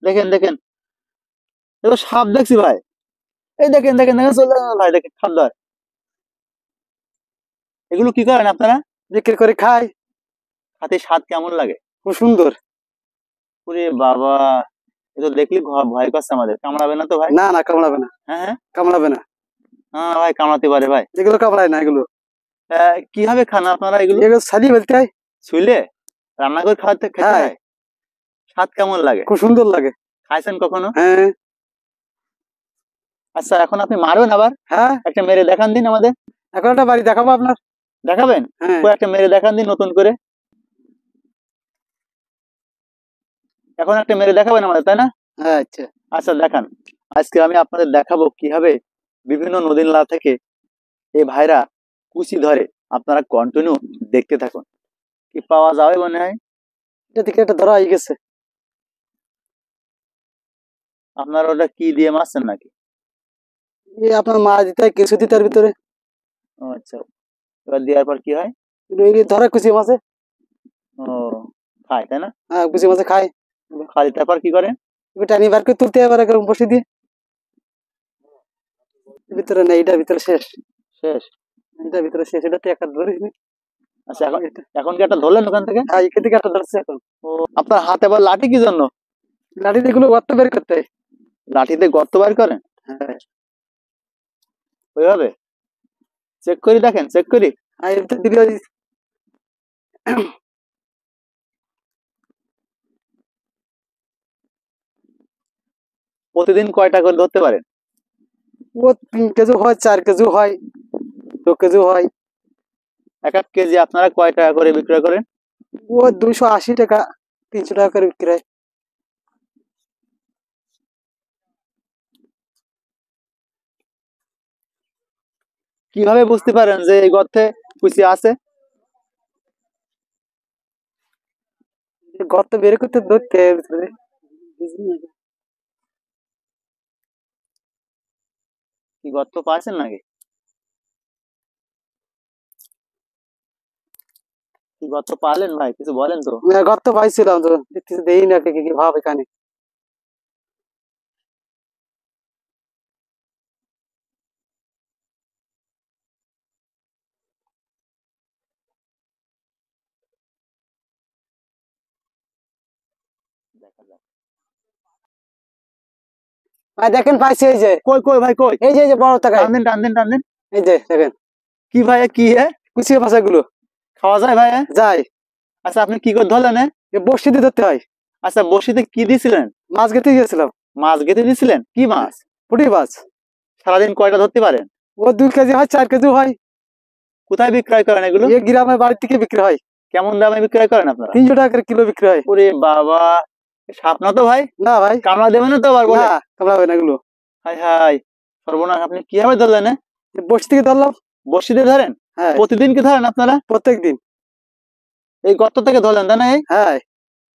দেখেন দেখেন, এবার সাপ দেখছি ভাই। এই দেখেন দেখেন দেখেন, চলে যান ভাই, দেখেন খাদ্দার। এগুলো কি করেন আপনারা? বিক্রি করে খাই। হাতে স্বাদ কেমন লাগে? খুব সুন্দর। ওরে বাবা, এ তো দেখলি ভয় করছে আমাদের। কামড়াবে না তো ভাই? না না, কামড়াবে না। হ্যাঁ হ্যাঁ, কামড়াবে না। হ্যাঁ ভাই, কামড়াতে পারে ভাই। এগুলো কামড়ায় না। এগুলো কিভাবে খান আপনারা এগুলো? এগুলো ছাড়িয়ে ফেলতে হয়। ছুইলে রান্না করে খেতে হ্যাঁ, হয়? স্বাদ কেমন লাগে? খুব সুন্দর লাগে। খাইছেন কখনো? হ্যাঁ আচ্ছা, এখন আপনি মারবেন আবার? হ্যাঁ, একটা মেরে দেখান দিন আমাদের। এখন একটা বাড়ি দেখাবো আপনার। দেখাবেন? হ্যাঁ একটা মেরে দেখান দিন নতুন করে। এখন একটা মেরে দেখাবেন আমাদের, তাই না? আচ্ছা। আচ্ছা দেখান। আজকে আমি আপনাদের দেখাবো কিভাবে বিভিন্ন নদী নালা থেকে এই ভাইরা কুচি ধরে। আপনারা কন্টিনিউ দেখতে থাকুন। কি পাওয়া যাবে মনে হয়? এটা থেকে একটা ধরা হয়ে গেছে। আপনারা ওটা কি দিয়ে মারছেন নাকি? আপনার মাছ দিতে হয় কিছু দিতে, তার ভিতরে। ও আচ্ছা, এবার দেওয়ার পর কি হয়? ধরা কুচি মাছে। ও, খায় তাই না? হ্যাঁ, কুচি মাছে খায়। খালি তারপর কি করেন? টানি বার করে তুলতে হবে এরকম বসে দিয়ে। ভিতরে নেই, এটার ভিতরে শেষ। শেষ? এটার ভিতরে শেষ। এটা তো একটা ধরিস নি। আচ্ছা, এখন কি একটা ধরলেন ওখান থেকে? হ্যাঁ, এখান থেকে একটা ধরছে এখন। ও, আপনার হাতে আবার লাঠি কি জন্য? লাঠি দিয়ে এগুলো গর্ত বের করতে হয়। লাঠিতে গর্ত বার করেন? হ্যাঁ, ওইভাবে চেক করি, দেখেন চেক করি। আর এর ভিতরে দিলে প্রতিদিন কয়টা করে ধরতে পারেন? ও 3 কেজি হয়, 4 কেজি হয়, 2 কেজি হয়। এক এক কেজি আপনারা কয় টাকা করে বিক্রয় করেন? ও 280 টাকা, 300 টাকা করে বিক্রি হয়। কিভাবে বুঝতে পারেন যে এই গর্তে কুচি আছে? গর্ত বের করতে ধরতে হবে। কি গর্ত পাইছেন নাকি? কি গর্ত পালেন ভাই, কিছু বলেন তো। গর্ত পাইছিলাম তো, কিছু দেই না, কি কি ভাব এখানে। দেখা যাক। ভাই দেখেন, পাইছি। এই যে কই কই ভাই কই? এই যে বড় টাকা। টান দেন টান দেন টান দেন। এই যে দেখেন, কি ভাই, কি কুচি মাছ এগুলো। খাওয়া যায় ভাই? যায়। আচ্ছা, আপনি কি করে ধরলেন? বসি দিয়ে ধরতে হয়। আচ্ছা, বড়শিতে কি দিছিলেন? মাছ গেতে গেছিলাম। মাছ গেঁথে দিছিলেন? কি মাছ? পুঁটি মাছ। সারাদিন কয়টা ধরতে পারেন? ও 2 কেজি হয়, 4 কেজি হয়। কোথায় বিক্রয় করেন এগুলো? এই গ্রামের বাড়ি থেকে বিক্রি হয়। কেমন দামে বিক্রয় করেন আপনারা? 300 টাকা করে কিলো বিক্রি হয়। ওরে বাবা, সাপ না তো ভাই? না ভাই, কামড়া দেবে না তো আবার বলে? না কামড়াবে না এগুলো। হাই হাই, সর্বনাশ! আপনি কিভাবে ধরলেন? বসি থেকে ধরলাম। বড়শি দিয়ে ধরেন? হ্যাঁ, প্রতিদিন কি ধরেন আপনারা? প্রত্যেক দিন। এই গর্ত থেকে ধরলেন তাই না? হ্যাঁ।